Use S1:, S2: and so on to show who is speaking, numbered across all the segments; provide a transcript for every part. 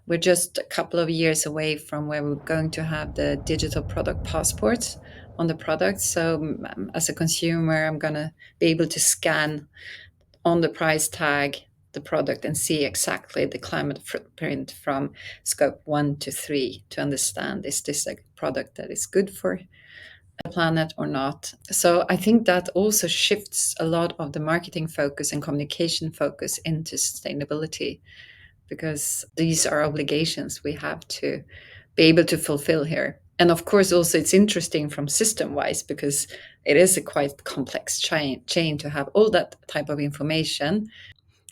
S1: We're just a couple of years away from where we're going to have the digital product passports on the product. So as a consumer, I'm going to be able to scan on the price tag the product and see exactly the climate footprint from scope 1 to 3 to understand, is this a product that is good for the planet or not? So I think that also shifts a lot of the marketing focus and communication focus into sustainability, because these are obligations we have to be able to fulfill here. And of course, also it's interesting from system wise, because it is a quite complex chain to have all that type of information.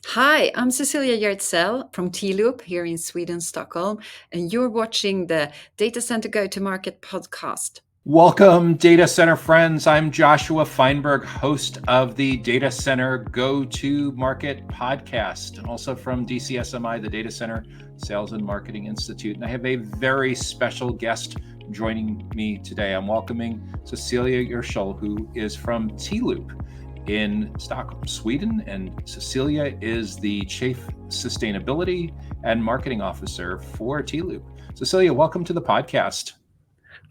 S1: Hi, I'm Cecilia Hjertzell from T.Loop here in Sweden, Stockholm, and you're watching the Data Center Go-to-Market podcast.
S2: Welcome, data center friends. I'm Joshua Feinberg, host of the Data Center Go-to-Market podcast, and also from DCSMI, the Data Center Sales and Marketing Institute. And I have a very special guest joining me today. I'm welcoming Cecilia Hjertzell, who is from T.Loop in Stockholm, Sweden. And Cecilia is the Chief Sustainability and Marketing Officer for T.Loop. Cecilia, welcome to the podcast.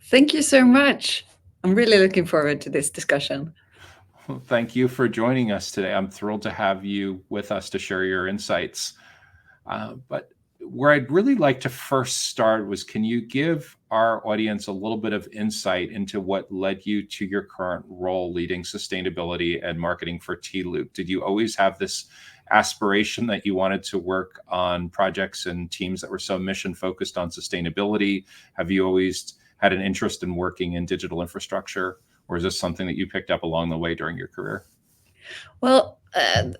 S1: Thank you so much. I'm really looking forward to this discussion.
S2: Well, thank you for joining us today. I'm thrilled to have you with us to share your insights. But where I'd really like to first start was, can you give our audience a little bit of insight into what led you to your current role leading sustainability and marketing for T.Loop? Did you always have this aspiration that you wanted to work on projects and teams that were so mission focused on sustainability? Have you always had an interest in working in digital infrastructure, or is this something that you picked up along the way during your career?
S1: Well,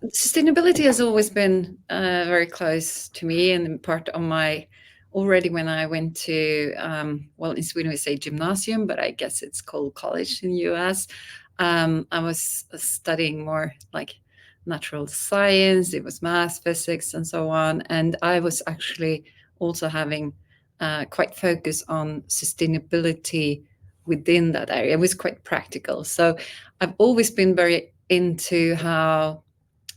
S1: sustainability has always been very close to me, and part of my, already when I went to, well, in Sweden we say gymnasium, but I guess it's called college in the US. I was studying more like natural science, it was math, physics, and so on. And I was actually also having quite focused on sustainability within that area. It was quite practical. So I've always been very into how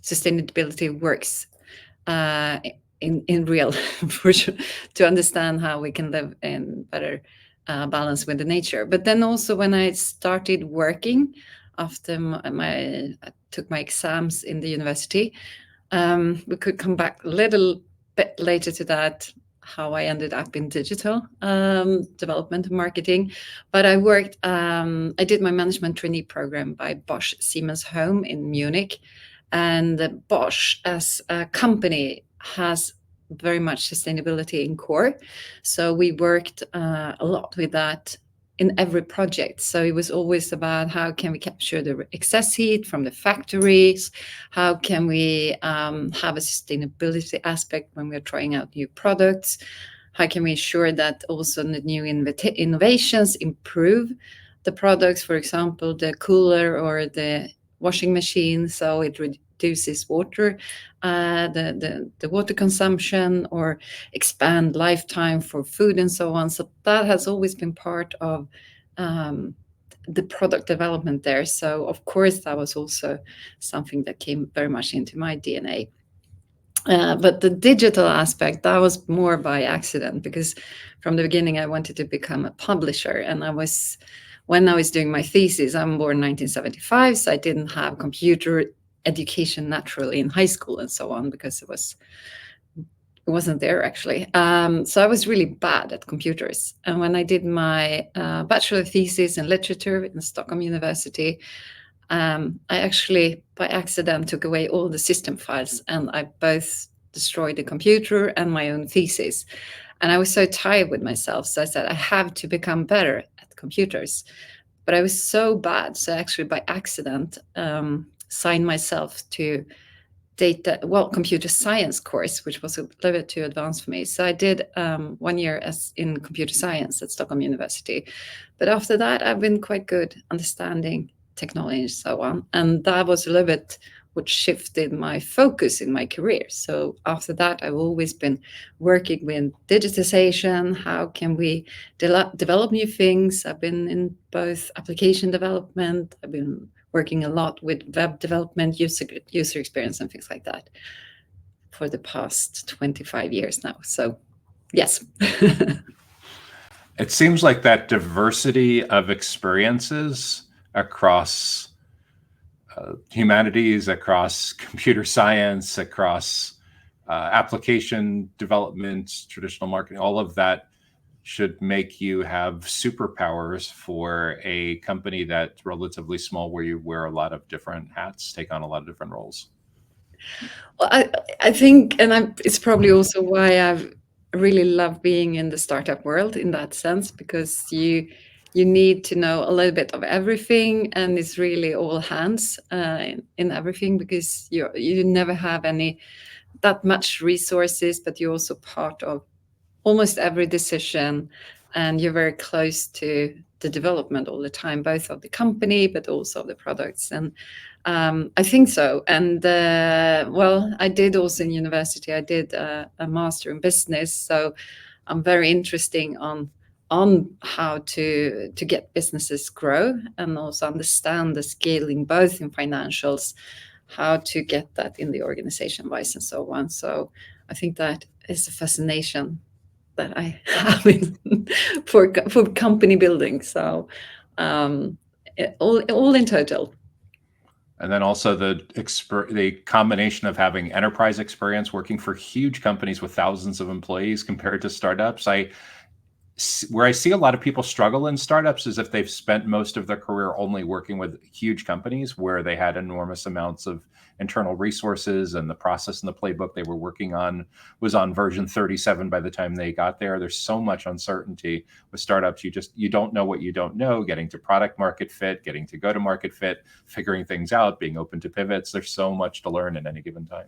S1: sustainability works in real, for sure, to understand how we can live in better balance with the nature. But then also when I started working after I took my exams in the university, we could come back a little bit later to that, how I ended up in digital development and marketing. But I worked, I did my management trainee program by Bosch Siemens Home in Munich. And Bosch as a company has very much sustainability in core. So we worked a lot with that in every project. So it was always about how can we capture the excess heat from the factories? How can we have a sustainability aspect when we're trying out new products? How can we ensure that also the new innovations improve the products, for example, the cooler or the washing machine, so it reduces water, the water consumption, or expand lifetime for food and so on. So that has always been part of the product development there. So of course that was also something that came very much into my DNA. But the digital aspect, that was more by accident, because from the beginning I wanted to become a publisher. And when I was doing my thesis, I'm born in 1975, so I didn't have computer education naturally in high school and so on, because it wasn't there actually. So I was really bad at computers. And when I did my bachelor thesis in literature in Stockholm University, I actually by accident took away all the system files, and I both destroyed the computer and my own thesis. And I was so tired with myself, so I said I have to become better at computers. But I was so bad, so actually by accident signed myself to computer science course, which was a little bit too advanced for me. So I did 1 year in computer science at Stockholm University. But after that, I've been quite good understanding technology and so on. And that was a little bit what shifted my focus in my career. So after that, I've always been working with digitization. How can we develop new things? I've been in both application development. I've been working a lot with web development, user experience, and things like that for the past 25 years now. So Yes.
S2: It seems like that diversity of experiences across humanities, across computer science, across application development, traditional marketing, all of that should make you have superpowers for a company that's relatively small, where you wear a lot of different hats, take on a lot of different roles.
S1: Well, I think, and it's probably also why I've really loved being in the startup world in that sense, because you need to know a little bit of everything, and it's really all hands in everything, because you never have that much resources, but you're also part of almost every decision, and you're very close to the development all the time, both of the company but also of the products. And I think so. And well, I did also in university, I did a master in business, so I'm very interesting on how to get businesses grow, and also understand the scaling, both in financials, how to get that in the organization wise and so on. So I think that is a fascination that I have for company building. So all in total.
S2: And then also the combination of having enterprise experience working for huge companies with thousands of employees compared to startups. Where I see a lot of people struggle in startups is if they've spent most of their career only working with huge companies where they had enormous amounts of internal resources, and the process and the playbook they were working on was on version 37 by the time they got there. There's so much uncertainty with startups. You don't know what you don't know, getting to product market fit, getting to go to market fit, figuring things out, being open to pivots. There's so much to learn at any given time.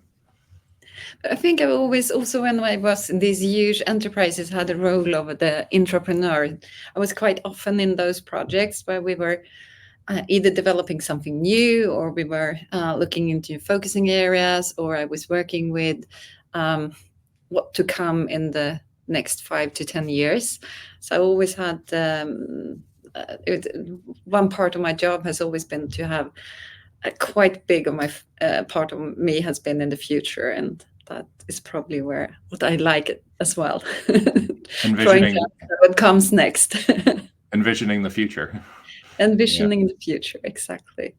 S1: I think I always, also when I was in these huge enterprises, had a role of the entrepreneur. I was quite often in those projects where we were either developing something new, or we were looking into focusing areas, or I was working with what to come in the next 5 to 10 years. So I always had one part of my job has always been to have quite big of my part of me has been in the future, and that is probably what I like it as well.
S2: Envisioning
S1: what comes next.
S2: Envisioning the future.
S1: Envisioning the future, exactly.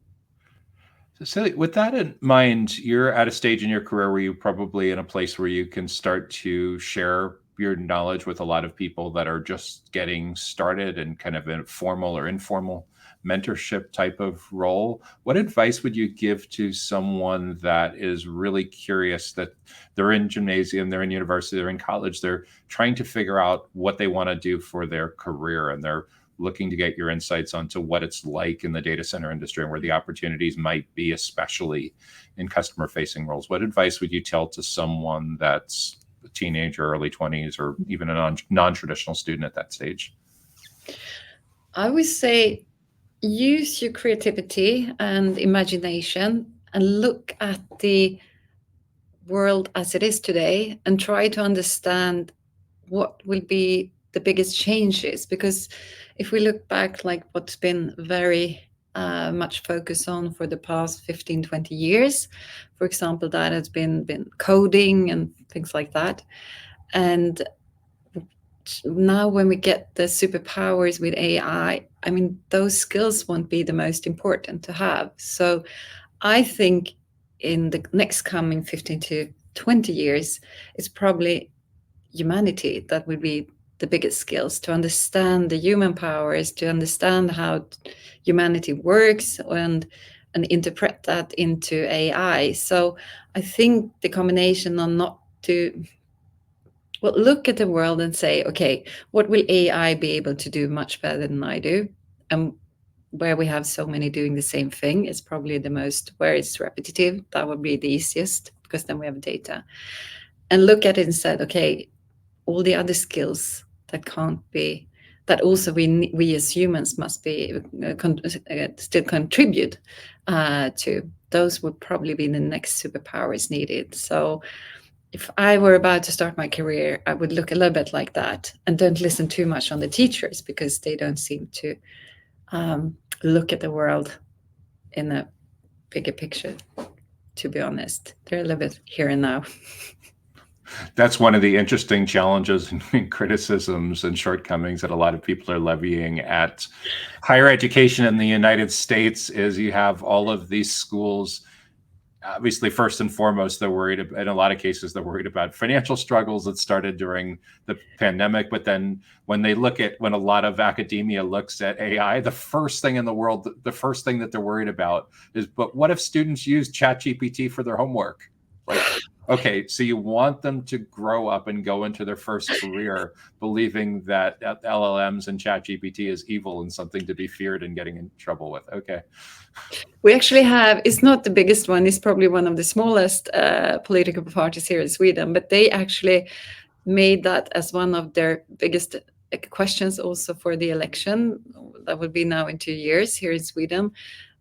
S2: So with that in mind, you're at a stage in your career where you're probably in a place where you can start to share your knowledge with a lot of people that are just getting started in kind of a formal or informal mentorship type of role. What advice would you give to someone that is really curious, that they're in gymnasium, they're in university, they're in college, they're trying to figure out what they want to do for their career, and they're looking to get your insights onto what it's like in the data center industry and where the opportunities might be, especially in customer facing roles? What advice would you tell to someone that's a teenager, early 20s, or even a non-traditional student at that stage?
S1: I would say use your creativity and imagination, and look at the world as it is today, and try to understand what will be the biggest changes. Because if we look back, like what's been very much focus on for the past 15, 20 years, for example, that has been coding and things like that. And now when we get the superpowers with AI, I mean, those skills won't be the most important to have. So I think in the next coming 15 to 20 years, it's probably humanity that will be the biggest skills, to understand the human powers, to understand how humanity works, and interpret that into AI. So I think the combination on not to look at the world and say, okay, what will AI be able to do much better than I do? And where we have so many doing the same thing is probably the most, where it's repetitive, that would be the easiest, because then we have data. And look at it and said, okay, all the other skills that can't be, that also we as humans must be still contribute to, those would probably be the next superpowers needed. So if I were about to start my career, I would look a little bit like that, and don't listen too much on the teachers, because they don't seem to look at the world in a bigger picture, to be honest. They're a little bit here and now.
S2: That's one of the interesting challenges and criticisms and shortcomings that a lot of people are levying at higher education in the United States is you have all of these schools. Obviously, first and foremost, they're worried, in a lot of cases, they're worried about financial struggles that started during the pandemic. But then when a lot of academia looks at AI, the first thing in the world, the first thing that they're worried about is, but what if students use ChatGPT for their homework? Like, okay, so you want them to grow up and go into their first career believing that LLMs and ChatGPT is evil and something to be feared and getting in trouble with. Okay.
S1: We actually have, it's not the biggest one, it's probably one of the smallest political parties here in Sweden, but they actually made that as one of their biggest questions also for the election that will be now in 2 years here in Sweden,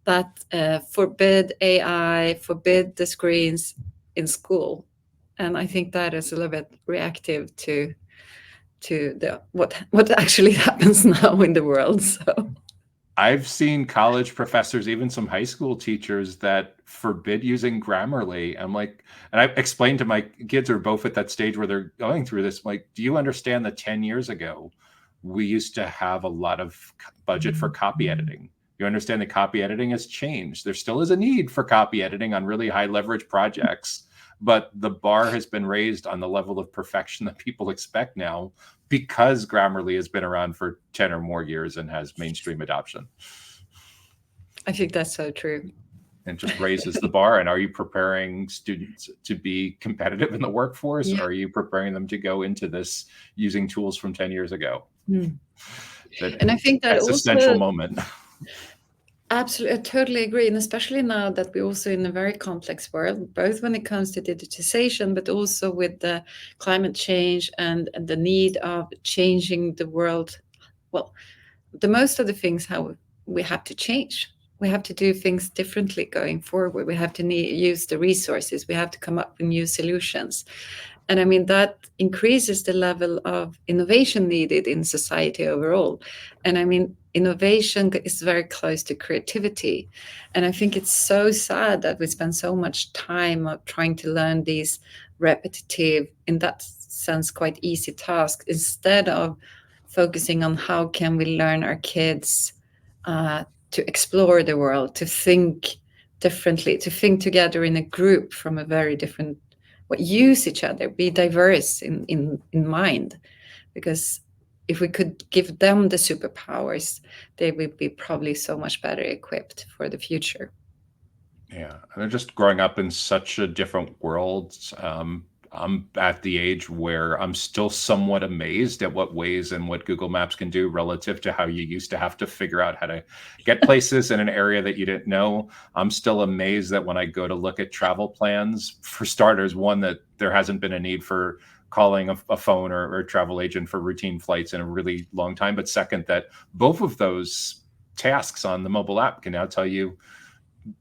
S1: that forbid AI, forbid the screens in school. And I think that is a little bit reactive to what actually happens now in the world. So
S2: I've seen college professors, even some high school teachers, that forbid using Grammarly. I'm like, and I've explained to my kids who are both at that stage where they're going through this, like, do you understand that 10 years ago, we used to have a lot of budget for copy editing? You understand that copy editing has changed. There still is a need for copy editing on really high leverage projects, but the bar has been raised on the level of perfection that people expect now, because Grammarly has been around for 10 or more years and has mainstream adoption.
S1: I think that's so true.
S2: And just raises the bar. And are you preparing students to be competitive in the workforce?
S1: Yeah.
S2: Or are you preparing them to go into this using tools from 10 years ago?
S1: And I think that
S2: existential
S1: also,
S2: moment.
S1: Absolutely, I totally agree. And especially now that we're also in a very complex world, both when it comes to digitization, but also with the climate change and the need of changing the world. Well, the most of the things how we have to change. We have to do things differently going forward. We have to use the resources. We have to come up with new solutions. And I mean, that increases the level of innovation needed in society overall. And I mean, innovation is very close to creativity. And I think it's so sad that we spend so much time trying to learn these repetitive, in that sense, quite easy tasks, instead of focusing on how can we learn our kids to explore the world, to think differently, to think together in a group from a very different, use each other, be diverse in mind. Because if we could give them the superpowers, they would be probably so much better equipped for the future.
S2: Yeah, and they're just growing up in such a different world. I'm at the age where I'm still somewhat amazed at what Waze and what Google Maps can do relative to how you used to have to figure out how to get places in an area that you didn't know. I'm still amazed that when I go to look at travel plans, for starters, one, that there hasn't been a need for calling a phone or a travel agent for routine flights in a really long time. But second, that both of those tasks on the mobile app can now tell you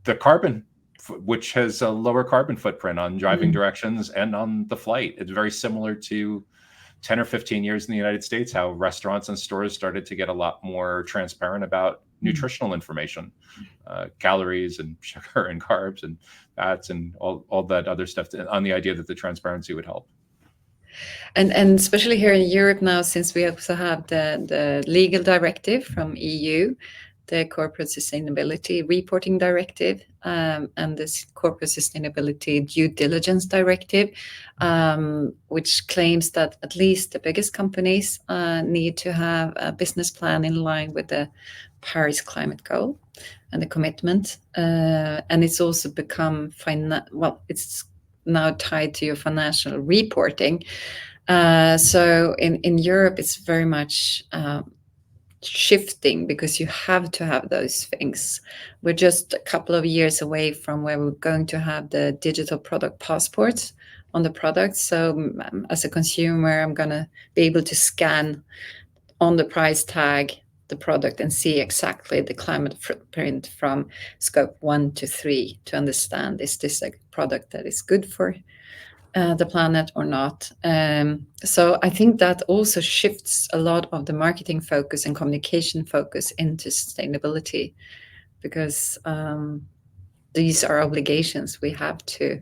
S2: the carbon, which has a lower carbon footprint on driving directions and on the flight. It's very similar to 10 or 15 years in the United States, how restaurants and stores started to get a lot more transparent about nutritional information, calories and sugar and carbs and fats and all that other stuff, on the idea that the transparency would help.
S1: And especially here in Europe now, since we also have the legal directive from EU, the Corporate Sustainability Reporting Directive, and the Corporate Sustainability Due Diligence Directive, which claims that at least the biggest companies need to have a business plan in line with the Paris climate goal and the commitment. And it's also become, it's now tied to your financial reporting. So in Europe, it's very much shifting, because you have to have those things. We're just a couple of years away from where we're going to have the digital product passports on the products. So as a consumer, I'm going to be able to scan on the price tag the product and see exactly the climate footprint from scope 1 to 3 to understand, is this a product that is good for the planet or not. So I think that also shifts a lot of the marketing focus and communication focus into sustainability, because these are obligations we have to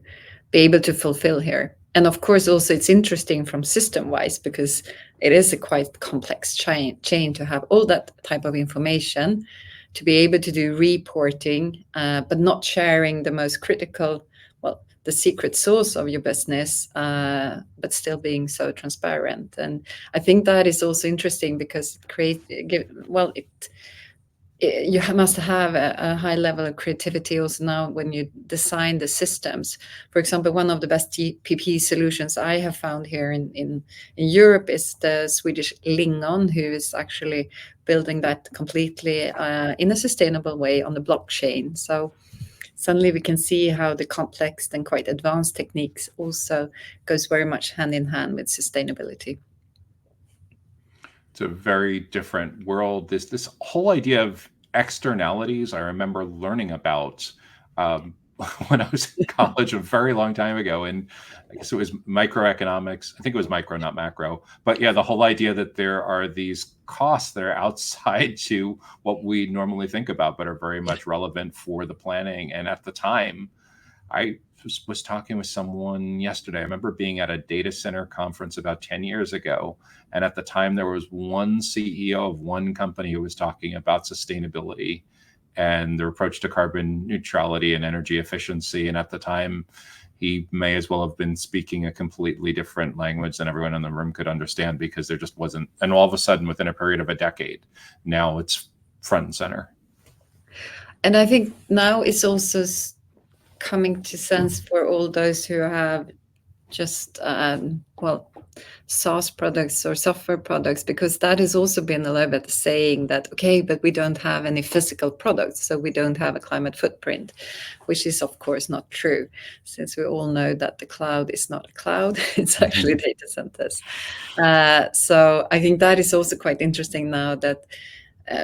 S1: be able to fulfill here And of course, also it's interesting from system-wise, because it is a quite complex chain to have all that type of information, to be able to do reporting, but not sharing the most critical, well, the secret source of your business, but still being so transparent. And I think that is also interesting, because you must have a high level of creativity also now when you design the systems. For example, one of the best TPP solutions I have found here in Europe is the Swedish Lingon, who is actually building that completely in a sustainable way on the blockchain. So suddenly we can see how the complex and quite advanced techniques also goes very much hand in hand with sustainability.
S2: It's a very different world. This whole idea of externalities, I remember learning about when I was in college a very long time ago, and I guess it was microeconomics. I think it was micro, not macro. But yeah, the whole idea that there are these costs that are outside to what we normally think about, but are very much relevant for the planning. And at the time, I was talking with someone yesterday. I remember being at a data center conference about 10 years ago. And at the time, there was one CEO of one company who was talking about sustainability and their approach to carbon neutrality and energy efficiency. And at the time, he may as well have been speaking a completely different language than everyone in the room could understand, because there just wasn't. And all of a sudden, within a period of a decade, now it's front and center.
S1: And I think now it's also coming to sense for all those who have just SaaS products or software products, because that has also been a little bit saying that, okay, but we don't have any physical products, so we don't have a climate footprint, which is of course not true, since we all know that the cloud is not a cloud, it's actually data centers. So I think that is also quite interesting now, that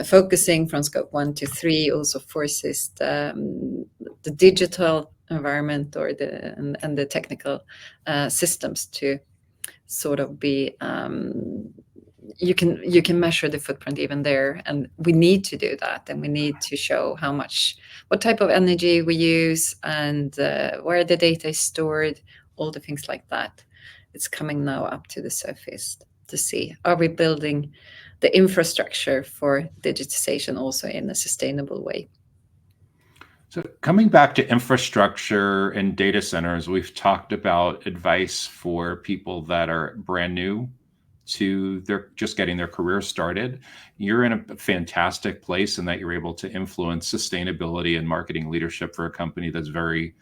S1: focusing from scope 1 to 3 also forces the digital environment or the technical systems to sort of be you can measure the footprint even there, and we need to do that, and we need to show what type of energy we use, and where the data is stored, all the things like that. It's coming now up to the surface to see, are we building the infrastructure for digitization also in a sustainable way.
S2: So coming back to infrastructure and data centers, we've talked about advice for people that are brand new to they're just getting their career started. You're in a fantastic place in that you're able to influence sustainability and marketing leadership for a company that's very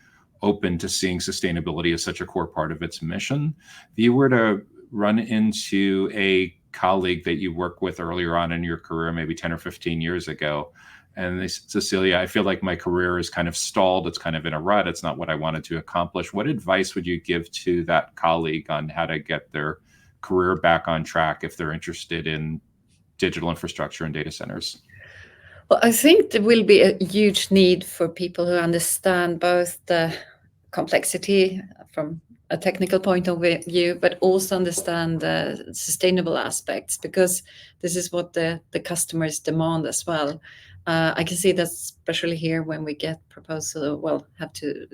S2: open to seeing sustainability as such a core part of its mission. If you were to run into a colleague that you worked with earlier on in your career, maybe 10 or 15 years ago, and they said, Cecilia, I feel like my career is kind of stalled. It's kind of in a rut. It's not what I wanted to accomplish. What advice would you give to that colleague on how to get their career back on track if they're interested in digital infrastructure and data centers?
S1: Well, I think there will be a huge need for people who understand both the complexity from a technical point of view, but also understand the sustainable aspects, because this is what the customers demand as well. I can see that especially here when we get proposal, have to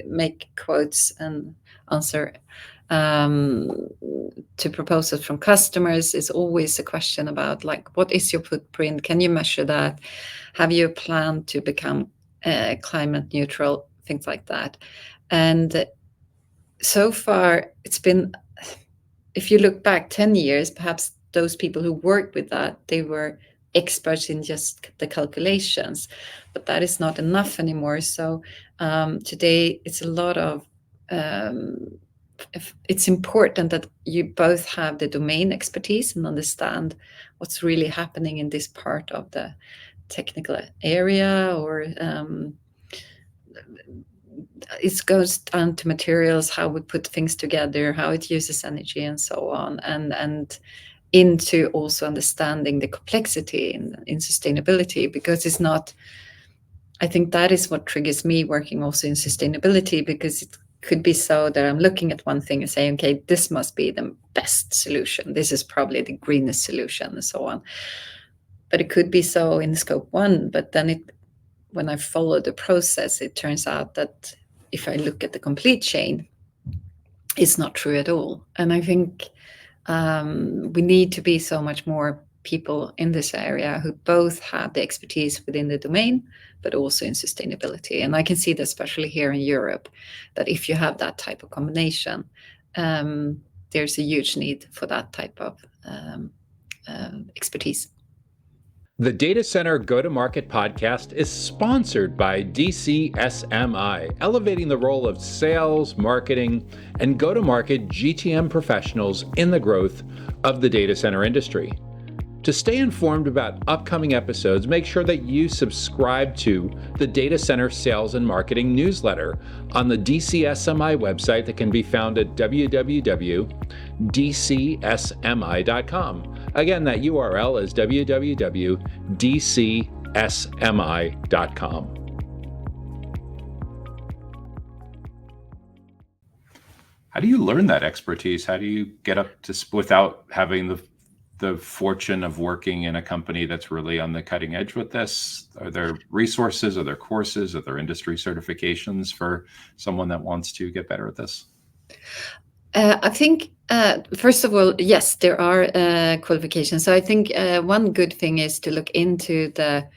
S1: make quotes and answer to proposals from customers. Is always a question about, like, what is your footprint? Can you measure that? Have you a plan to become climate neutral? Things like that. And so far, it's been, if you look back 10 years, perhaps those people who worked with that, they were experts in just the calculations, but that is not enough anymore. So today it's a lot of, it's important that you both have the domain expertise and understand what's really happening in this part of the technical area, or it goes down to materials, how we put things together, how it uses energy, and so on, and into also understanding the complexity in sustainability, because it's not, I think that is what triggers me working also in sustainability, because it could be so that I'm looking at one thing and saying, okay, this must be the best solution, this is probably the greenest solution, and so on. But it could be so in scope 1, but then when I follow the process, it turns out that if I look at the complete chain, is not true at all. And I think we need to be so much more people in this area who both have the expertise within the domain, but also in sustainability. And I can see that especially here in Europe, that if you have that type of combination, there's a huge need for that type of expertise.
S3: The Data Center Go-to-Market podcast is sponsored by DCSMI, elevating the role of sales, marketing, and go-to-market GTM professionals in the growth of the data center industry. To stay informed about upcoming episodes, make sure that you subscribe to the Data Center Sales and Marketing newsletter on the DCSMI website that can be found at www.dcsmi.com. Again, that URL is www.dcsmi.com.
S2: How do you learn that expertise? How do you get up to without having the fortune of working in a company that's really on the cutting edge with this? Are there resources, are there courses, are there industry certifications for someone that wants to get better at this?
S1: I think, first of all, yes, there are qualifications. So I think one good thing is to look into the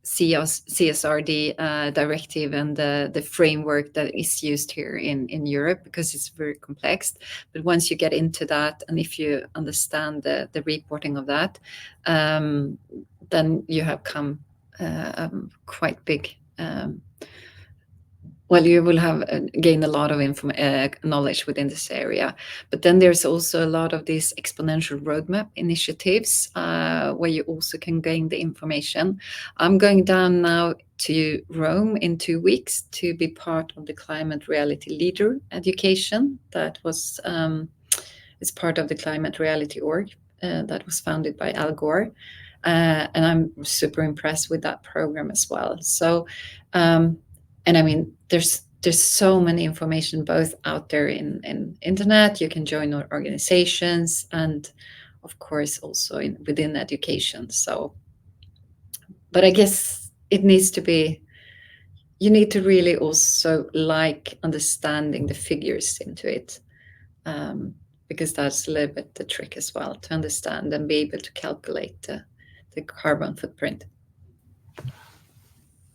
S1: CSRD directive and the framework that is used here in Europe, because it's very complex. But once you get into that, and if you understand the reporting of that, then you have come quite big. Well, you will have gained a lot of knowledge within this area. But then there's also a lot of these exponential roadmap initiatives where you also can gain the information. I'm going down now to Rome in 2 weeks to be part of the Climate Reality Leader education that was is part of the Climate Reality org that was founded by Al Gore. And I'm super impressed with that program as well. So, and I mean, there's so many information both out there in internet. You can join our organizations, and of course also within education. So, but I guess it needs to be. You need to really also like understanding the figures into it, because that's a little bit the trick as well, to understand and be able to calculate the carbon footprint.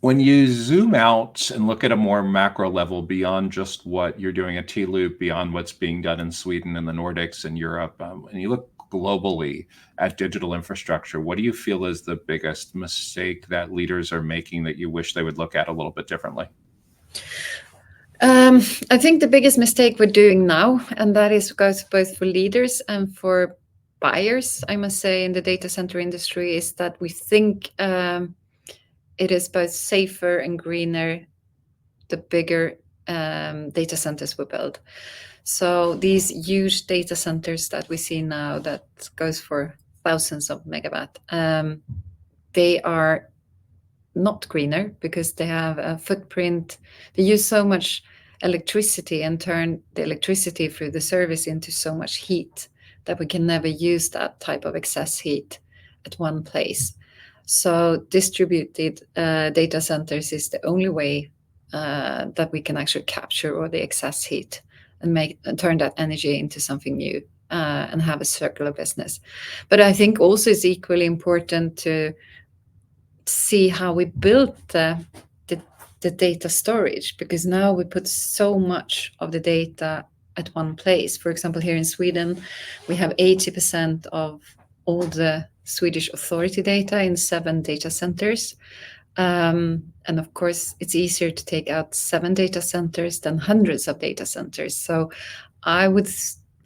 S2: When you zoom out and look at a more macro level beyond just what you're doing at T.Loop, beyond what's being done in Sweden and the Nordics and Europe, and you look globally at digital infrastructure, what do you feel is the biggest mistake that leaders are making that you wish they would look at a little bit differently?
S1: I think the biggest mistake we're doing now, and that goes both for leaders and for buyers, I must say, in the data center industry, is that we think it is both safer and greener the bigger data centers we build. So these huge data centers that we see now that goes for thousands of megawatt, they are not greener because they have a footprint. They use so much electricity and turn the electricity through the service into so much heat that we can never use that type of excess heat at one place. So distributed data centers is the only way that we can actually capture all the excess heat and turn that energy into something new and have a circular business. But I think also it's equally important to see how we built the data storage, because now we put so much of the data at one place. For example, here in Sweden, we have 80% of all the Swedish authority data in 7 data centers. And of course, it's easier to take out 7 data centers than hundreds of data centers. So I would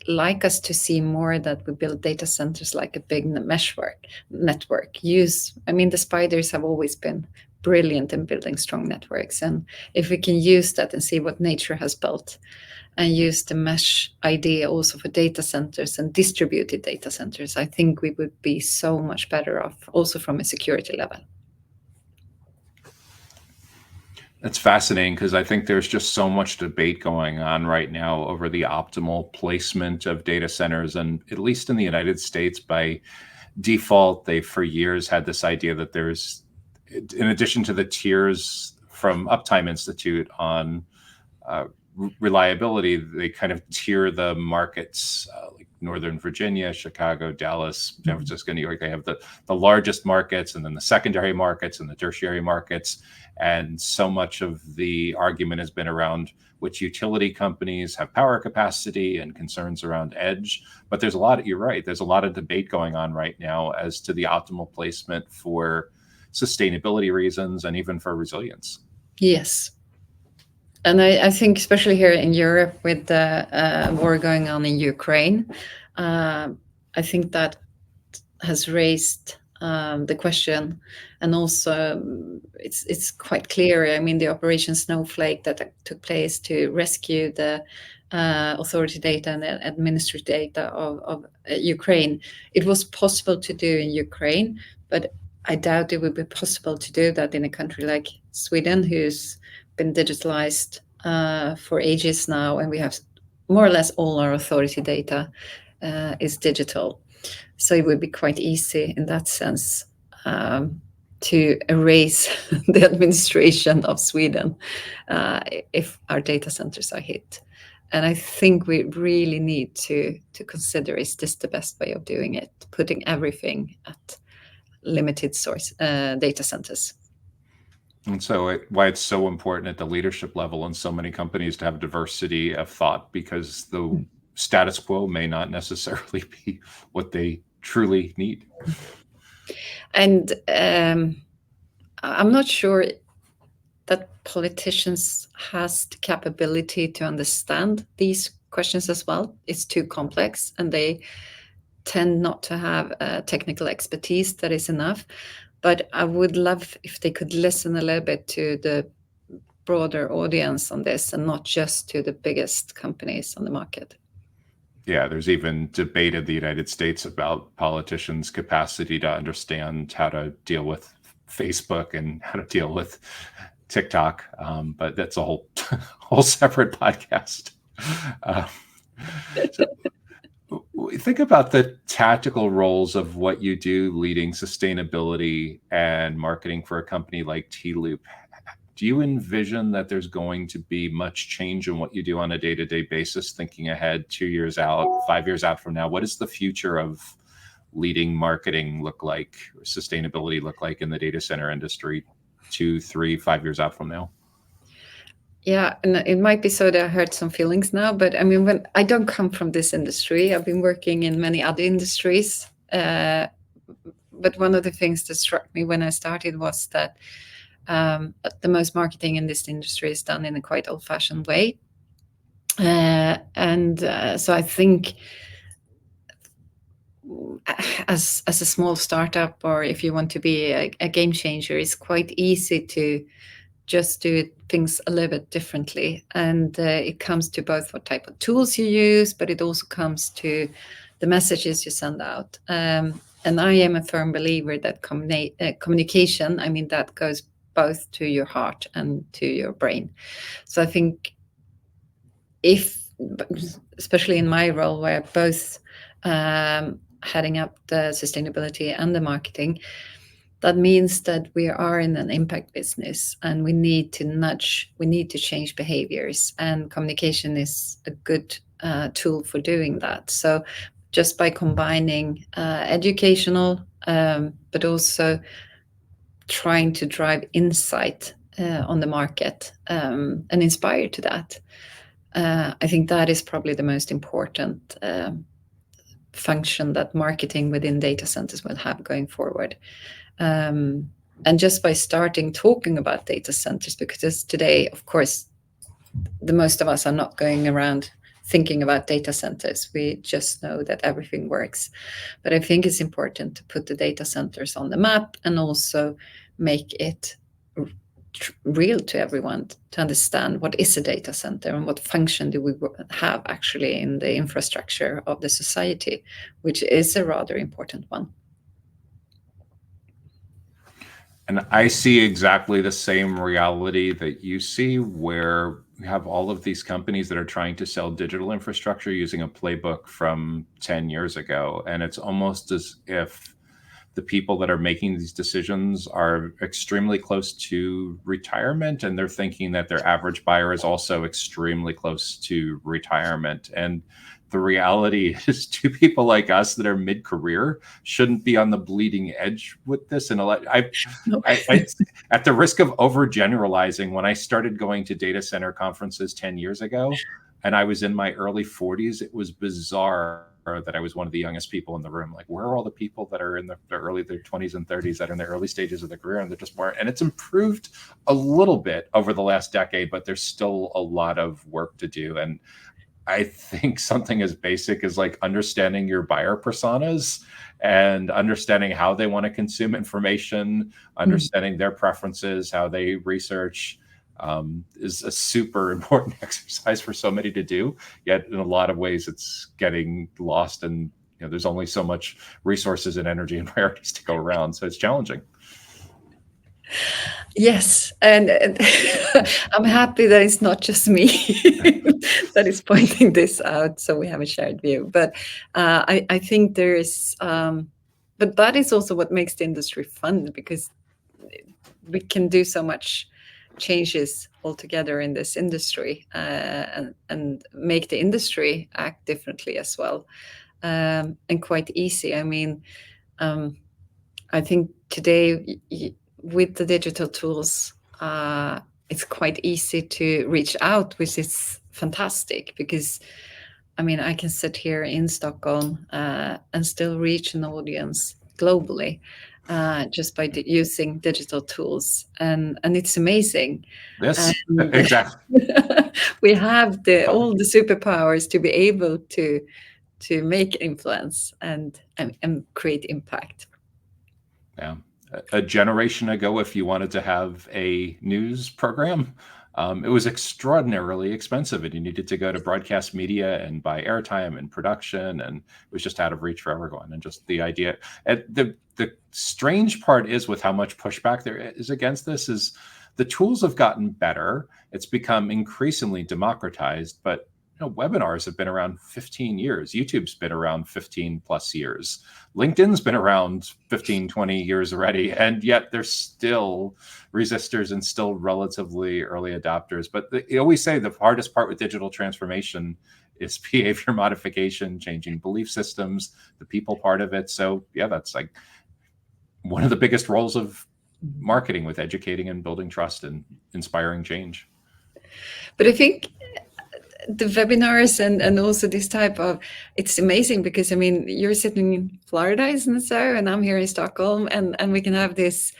S1: like us to see more that we build data centers like a big network. I mean, the spiders have always been brilliant in building strong networks. And if we can use that and see what nature has built, and use the mesh idea also for data centers and distributed data centers, I think we would be so much better off also from a security level.
S2: That's fascinating, because I think there's just so much debate going on right now over the optimal placement of data centers. And at least in the United States, by default, they for years had this idea that there's, in addition to the tiers from Uptime Institute on reliability, they kind of tier the markets, like Northern Virginia, Chicago, Dallas, San Francisco, New York. They have the largest markets, and then the secondary markets and the tertiary markets. And so much of the argument has been around which utility companies have power capacity and concerns around edge. But there's a lot, you're right, there's a lot of debate going on right now as to the optimal placement for sustainability reasons and even for resilience.
S1: Yes. And I think especially here in Europe with the war going on in Ukraine, I think that has raised the question. And also it's quite clear, I mean, the Operation Snowflake that took place to rescue the authority data and the administrative data of Ukraine. It was possible to do in Ukraine, but I doubt it would be possible to do that in a country like Sweden, who's been digitalized for ages now, and we have more or less all our authority data is digital. So it would be quite easy in that sense to erase the administration of Sweden if our data centers are hit. And I think we really need to consider, is this the best way of doing it? Putting everything at limited source data centers.
S2: And so why it's so important at the leadership level in so many companies to have diversity of thought, because the status quo may not necessarily be what they truly need.
S1: And I'm not sure that politicians has the capability to understand these questions as well. It's too complex, and they tend not to have technical expertise that is enough. But I would love if they could listen a little bit to the broader audience on this, and not just to the biggest companies on the market.
S2: Yeah, there's even debate in the United States about politicians' capacity to understand how to deal with Facebook and how to deal with TikTok, but that's a whole separate podcast. So think about the tactical roles of what you do leading sustainability and marketing for a company like T.Loop. Do you envision that there's going to be much change in what you do on a day-to-day basis, thinking ahead 2 years out, 5 years out from now? What does the future of leading marketing look like, or sustainability look like in the data center industry 2, 3, 5 years out from now?
S1: Yeah, and it might be so that I hurt some feelings now, but I mean, when I don't come from this industry, I've been working in many other industries. But one of the things that struck me when I started was that the most marketing in this industry is done in a quite old-fashioned way. So I think as a small startup, or if you want to be a game changer, it's quite easy to just do things a little bit differently. And it comes to both what type of tools you use, but it also comes to the messages you send out. And I am a firm believer that communication, I mean, that goes both to your heart and to your brain. So I think especially in my role, where both heading up the sustainability and the marketing, that means that we are in an impact business, and we need to change behaviors, and communication is a good tool for doing that. So just by combining educational, but also trying to drive insight on the market and inspire to that, I think that is probably the most important function that marketing within data centers will have going forward. And just by starting talking about data centers, because today, of course, the most of us are not going around thinking about data centers. We just know that everything works. But I think it's important to put the data centers on the map, and also make it real to everyone, to understand what is a data center and what function do we have actually in the infrastructure of the society, which is a rather important one.
S2: And I see exactly the same reality that you see, where we have all of these companies that are trying to sell digital infrastructure using a playbook from 10 years ago. And it's almost as if the people that are making these decisions are extremely close to retirement, and they're thinking that their average buyer is also extremely close to retirement. And the reality is, two people like us that are mid-career shouldn't be on the bleeding edge with this. And I at the risk of overgeneralizing, when I started going to data center conferences 10 years ago, and I was in my early 40s, it was bizarre that I was one of the youngest people in the room. Like, where are all the people that are in their 20s and 30s that are in the early stages of their career? And they're just more, and it's improved a little bit over the last decade, but there's still a lot of work to do. And I think something as basic as like understanding your buyer personas and understanding how they want to consume information, understanding their preferences, how they research, is a super important exercise for so many to do. Yet in a lot of ways, it's getting lost, and there's only so much resources and energy and priorities to go around. So it's challenging.
S1: Yes, and I'm happy that it's not just me that is pointing this out, so we have a shared view. But I think there is, but that is also what makes the industry fun, because we can do so much changes altogether in this industry, and make the industry act differently as well, and quite easy. I mean, I think today, with the digital tools, it's quite easy to reach out, which is fantastic, because I mean, I can sit here in Stockholm and still reach an audience globally, just by using digital tools, and it's amazing.
S2: Yes, exactly.
S1: We have all the superpowers to be able to make influence and create impact.
S2: Yeah. A generation ago, if you wanted to have a news program, it was extraordinarily expensive, and you needed to go to broadcast media and buy airtime and production, and it was just out of reach for everyone. And just the idea, and the strange part is, with how much pushback there is against this, is the tools have gotten better. It's become increasingly democratized, but webinars have been around 15 years. YouTube's been around 15 plus years. LinkedIn's been around 15, 20 years already. And yet there's still resistors and still relatively early adopters. But you always say the hardest part with digital transformation is behavior modification, changing belief systems, the people part of it. So yeah, that's like one of the biggest roles of marketing, with educating and building trust and inspiring change.
S1: But I think the webinars and also this type of, it's amazing, because I mean, you're sitting in Florida, isn't it so? And I'm here in Stockholm, and we can have this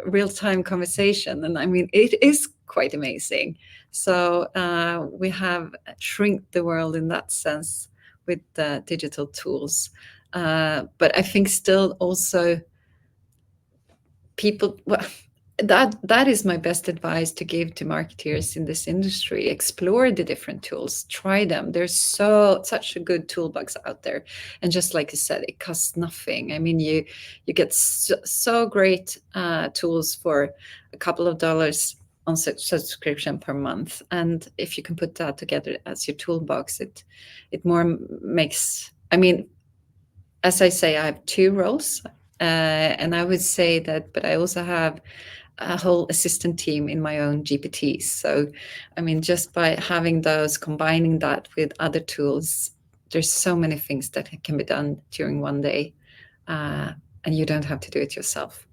S1: real-time conversation. And I mean, it is quite amazing. So we have shrunk the world in that sense with the digital tools. But I think still also people, well, that is my best advice to give to marketeers in this industry. Explore the different tools, try them. There's such a good toolbox out there, and just like you said, it costs nothing. I mean, you get so great tools for a couple of dollars on subscription per month, and if you can put that together as your toolbox, it more makes. I mean, as I say, I have two roles, and I would say that, but I also have a whole assistant team in my own GPTs. So, I mean, just by having those, combining that with other tools, there's so many things that can be done during one day, and you don't have to do it yourself.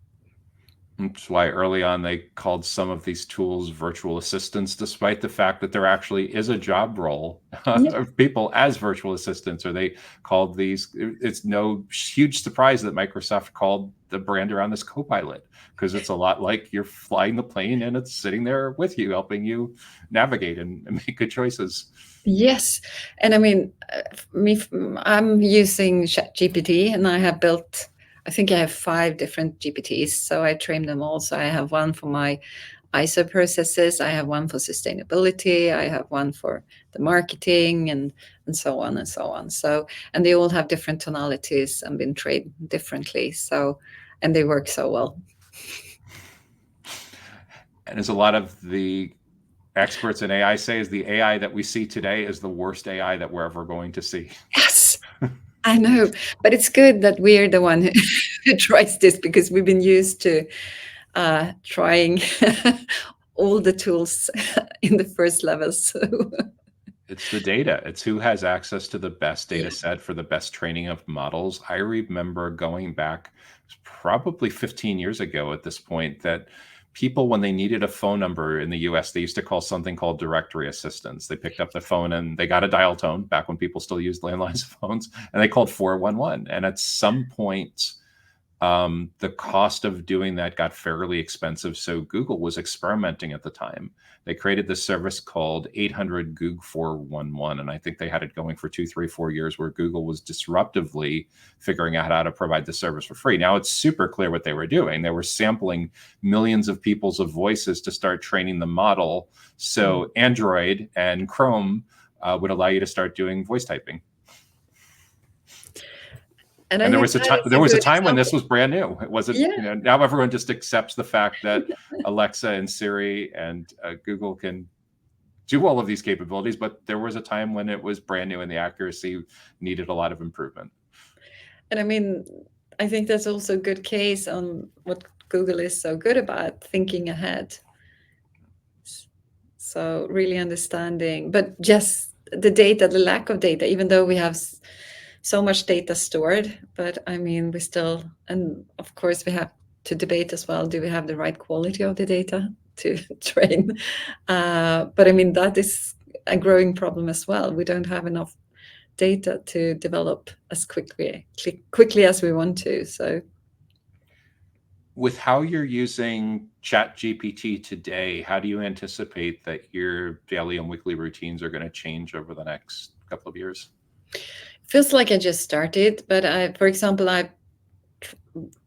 S2: That's why early on they called some of these tools virtual assistants, despite the fact that there actually is a job role of people as virtual assistants, or they called these. It's no huge surprise that Microsoft called the brand around this Copilot, because it's a lot like you're flying the plane and it's sitting there with you, helping you navigate and make good choices.
S1: Yes, and I mean, I'm using ChatGPT, and I have built, I think I have 5 different GPTs, so I train them all. So I have one for my ISO processes, I have one for sustainability, I have one for the marketing, and so on and so on. So, and they all have different tonalities and been trained differently. So, and they work so well.
S2: And as a lot of the experts in AI say, is the AI that we see today is the worst AI that we're ever going to see.
S1: Yes. I know, but it's good that we're the one who tries this, because we've been used to trying all the tools in the first level. So
S2: It's the data. It's who has access to the best data
S1: yeah.
S2: set for the best training of models. I remember going back probably 15 years ago at this point, that people, when they needed a phone number in the US, they used to call something called directory assistance. They picked up the phone and they got a dial tone back when people still used landline phones, and they called 411. And at some point, the cost of doing that got fairly expensive. So Google was experimenting at the time. They created this service called 800 Goog 411. And I think they had it going for 2, 3, 4 years, where Google was disruptively figuring out how to provide the service for free. Now it's super clear what they were doing. They were sampling millions of people's voices to start training the model. So Android and Chrome would allow you to start doing voice typing. And there was a time when this was brand new. It wasn't,
S1: Yeah.
S2: Now everyone just accepts the fact that Alexa and Siri and Google can do all of these capabilities, but there was a time when it was brand new and the accuracy needed a lot of improvement.
S1: And I mean, I think that's also a good case on what Google is so good about, thinking ahead. So really understanding, but just the data, the lack of data, even though we have so much data stored, but I mean, we still, and of course we have to debate as well, do we have the right quality of the data to train? But I mean, that is a growing problem as well. We don't have enough data to develop as quickly as we want to. So
S2: with how you're using ChatGPT today, how do you anticipate that your daily and weekly routines are going to change over the next couple of years?
S1: Feels like I just started, but for example, I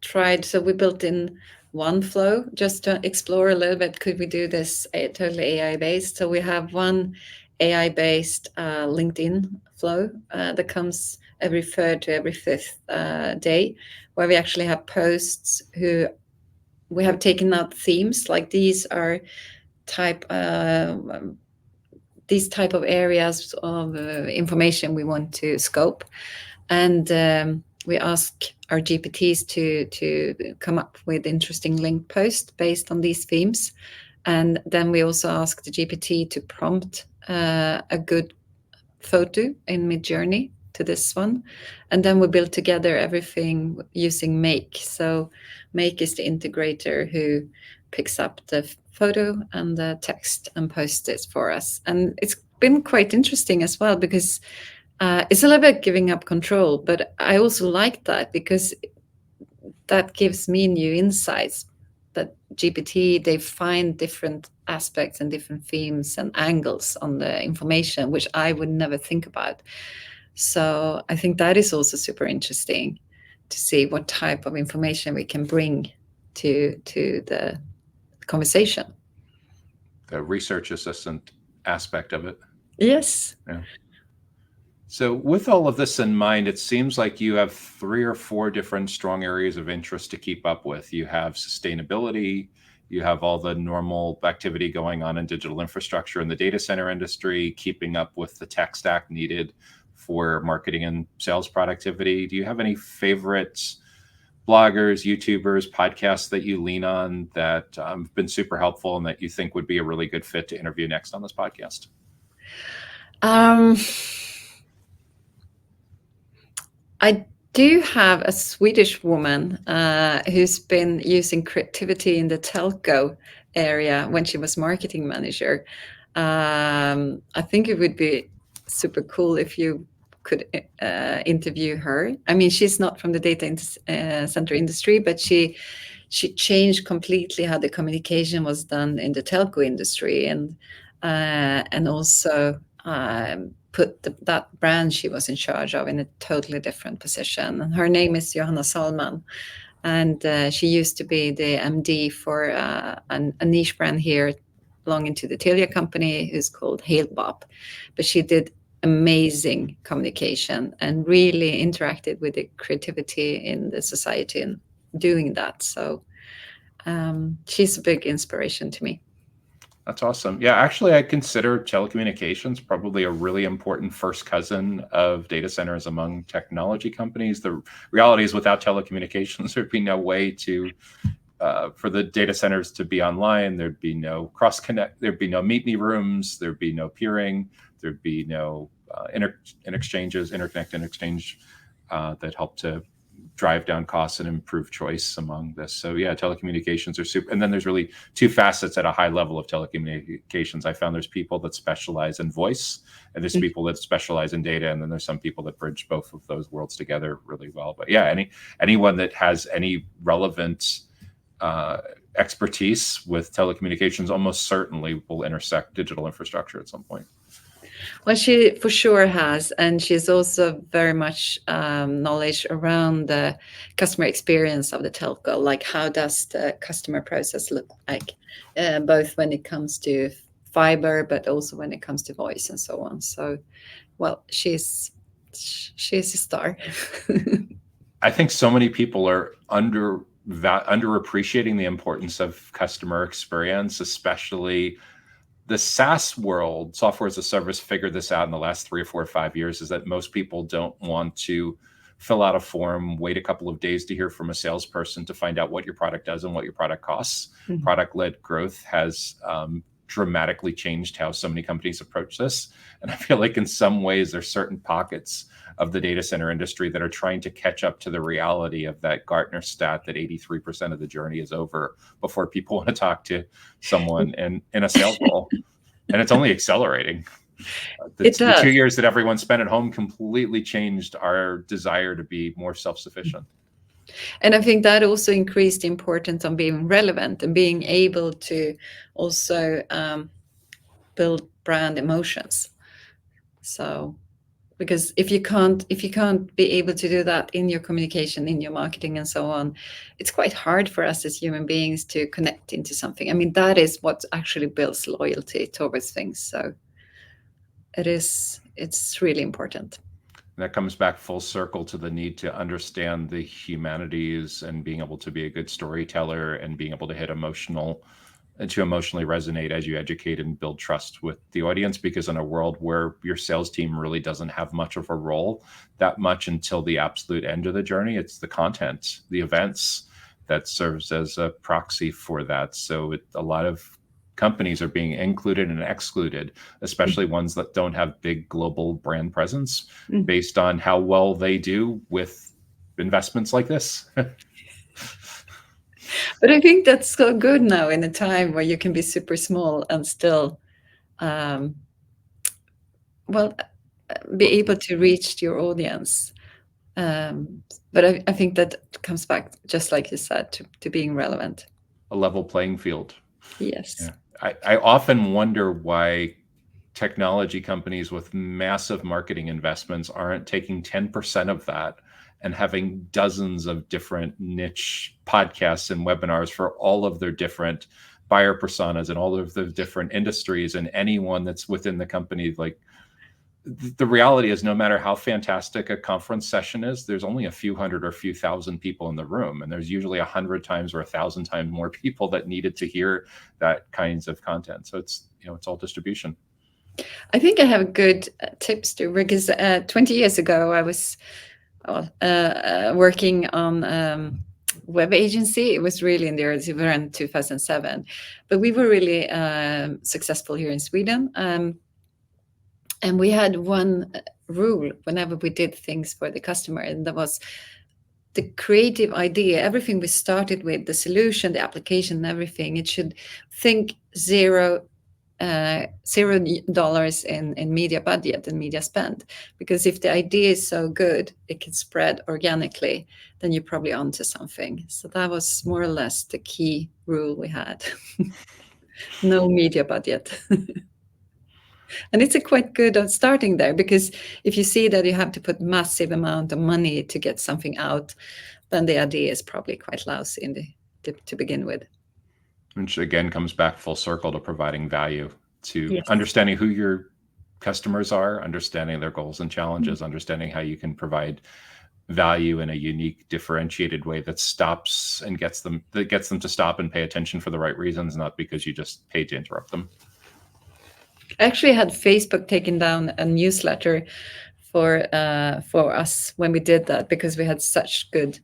S1: tried, so we built in one flow just to explore a little bit, could we do this totally AI based? So we have one AI based LinkedIn flow that comes every third to every fifth day, where we actually have posts who we have taken out themes, like these are these type of areas of information we want to scope, and we ask our GPTs to come up with interesting link posts based on these themes, and then we also ask the GPT to prompt a good photo in Midjourney to this one, and then we build together everything using Make. So Make is the integrator who picks up the photo and the text and posts it for us. And it's been quite interesting as well, because it's a little bit giving up control, but I also like that, because that gives me new insights. That GPT, they find different aspects and different themes and angles on the information, which I would never think about. So I think that is also super interesting to see what type of information we can bring to the conversation.
S2: The research assistant aspect of it.
S1: Yes.
S2: Yeah. So with all of this in mind, it seems like you have 3 or 4 different strong areas of interest to keep up with. You have sustainability, you have all the normal activity going on in digital infrastructure in the data center industry, keeping up with the tech stack needed for marketing and sales productivity. Do you have any favorites, bloggers, YouTubers, podcasts that you lean on that have been super helpful and that you think would be a really good fit to interview next on this podcast?
S1: I do have a Swedish woman who's been using creativity in the telco area when she was marketing manager. I think it would be super cool if you could interview her. I mean, she's not from the data center industry, but she changed completely how the communication was done in the telco industry, and also put that brand she was in charge of in a totally different position. And her name is Johanna Salman, and she used to be the MD for a niche brand here belonging to the Telia company, who's called Halebop. But she did amazing communication and really interacted with the creativity in the society and doing that. So she's a big inspiration to me.
S2: That's awesome. Yeah, actually, I consider telecommunications probably a really important first cousin of data centers among technology companies. The reality is, without telecommunications, thered be no way to for the data centers to be online. There'd be no cross connect. There'd be no meet me rooms. There'd be no peering. There'd be no interconnect and exchange that help to drive down costs and improve choice among this. So yeah, telecommunications are super. And then there's really two facets at a high level of telecommunications. I found there's people that specialize in voice, and there's people that specialize in data, and then there's some people that bridge both of those worlds together really well. But yeah, anyone that has any relevant expertise with telecommunications almost certainly will intersect digital infrastructure at some point.
S1: Well, she for sure has, and she's also very much knowledge around the customer experience of the telco, like how does the customer process look like, both when it comes to fiber, but also when it comes to voice and so on. So, well, she's a star.
S2: I think so many people are underappreciating the importance of customer experience, especially the SaaS world. Software as a service figured this out in the last 3 or 4 or 5 years, is that most people don't want to fill out a form, wait a couple of days to hear from a salesperson to find out what your product does and what your product costs. Mm-hmm. Product-led growth has dramatically changed how so many companies approach this. And I feel like in some ways there's certain pockets of the data center industry that are trying to catch up to the reality of that Gartner stat that 83% of the journey is over before people want to talk to someone in a sales role. And it's only accelerating. The 2 years that everyone spent at home completely changed our desire to be more self-sufficient.
S1: And I think that also increased the importance of being relevant and being able to also build brand emotions. So, because if you can't be able to do that in your communication, in your marketing and so on, it's quite hard for us as human beings to connect into something. I mean, that is what actually builds loyalty towards things. So it's really important.
S2: And that comes back full circle to the need to understand the humanities and being able to be a good storyteller and being able to hit emotionally resonate as you educate and build trust with the audience. Because in a world where your sales team really doesn't have much of a role that much until the absolute end of the journey, it's the content, the events that serves as a proxy for that. So a lot of companies are being included and excluded, especially ones that don't have big global brand presence, based on how well they do with investments like this.
S1: But I think that's so good now in a time where you can be super small and still, be able to reach your audience. But I think that comes back, just like you said, to being relevant.
S2: A level playing field.
S1: Yes.
S2: Yeah. I often wonder why technology companies with massive marketing investments aren't taking 10% of that and having dozens of different niche podcasts and webinars for all of their different buyer personas and all of the different industries, and anyone that's within the company. Like, the reality is, no matter how fantastic a conference session is, there's only a few hundred or a few thousand people in the room, and there's usually 100 times or 1,000 times more people that needed to hear that kinds of content. So it's all distribution.
S1: I think I have good tips too, because 20 years ago I was working on web agency. It was really in the early, around 2007, but we were really successful here in Sweden. And we had one rule whenever we did things for the customer, and that was the creative idea. Everything we started with, the solution, the application, and everything, it should think $0 in media budget and media spend. Because if the idea is so good, it can spread organically, then you're probably onto something. So that was more or less the key rule we had. No media budget. And it's a quite good on starting there, because if you see that you have to put massive amount of money to get something out, then the idea is probably quite lousy to begin with.
S2: Which again comes back full circle to providing value, to understanding who your customers are, understanding their goals and challenges, understanding how you can provide value in a unique, differentiated way that stops and gets them to stop and pay attention for the right reasons, not because you just paid to interrupt them.
S1: I actually had Facebook taken down a newsletter for us when we did that, because we had such good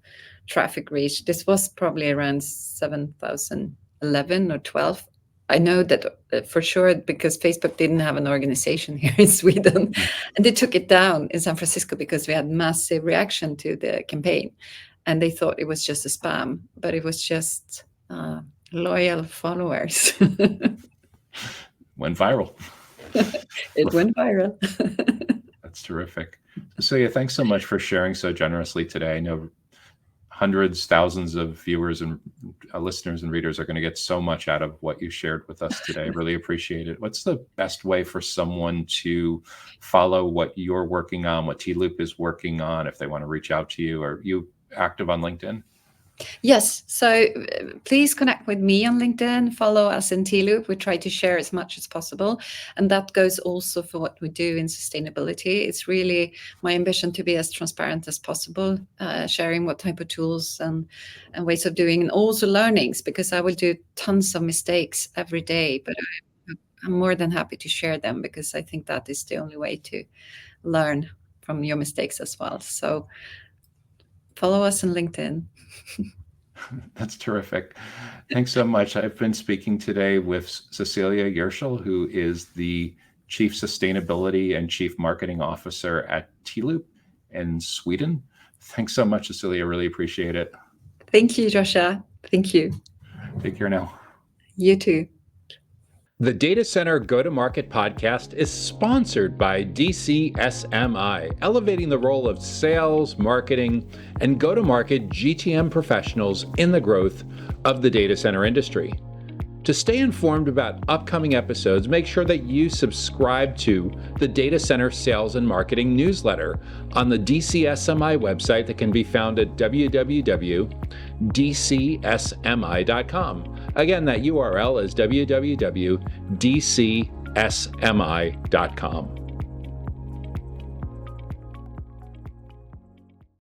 S1: traffic reach. This was probably around 7,011 or 12. I know that for sure, because Facebook didn't have an organization here in Sweden, and they took it down in San Francisco because we had massive reaction to the campaign, and they thought it was just a spam, but it was just loyal followers.
S2: Went viral.
S1: It went viral.
S2: That's terrific. Cecilia, thanks so much for sharing so generously today. I know hundreds, thousands of viewers and listeners and readers are going to get so much out of what you shared with us today. Really appreciate it. What's the best way for someone to follow what you're working on, what T.Loop is working on, if they want to reach out to you? Are you active on LinkedIn?
S1: Yes, so please connect with me on LinkedIn, follow us in T.Loop. We try to share as much as possible, and that goes also for what we do in sustainability. It's really my ambition to be as transparent as possible, sharing what type of tools and ways of doing, and also learnings, because I will do tons of mistakes every day, but I'm more than happy to share them, because I think that is the only way to learn from your mistakes as well. So follow us on LinkedIn.
S2: That's terrific. Thanks so much. I've been speaking today with Cecilia Hjertzell, who is the Chief Sustainability and Chief Marketing Officer at T.Loop in Sweden. Thanks so much, Cecilia. Really appreciate it.
S1: Thank you, Joshua. Thank you.
S2: Take care now.
S1: You too.
S3: The Data Center Go-to-Market podcast is sponsored by DCSMI, elevating the role of sales, marketing, and go-to-market GTM professionals in the growth of the data center industry. To stay informed about upcoming episodes, make sure that you subscribe to the Data Center Sales and Marketing newsletter on the DCSMI website that can be found at www.dcsmi.com. Again, that URL is www.dcsmi.com.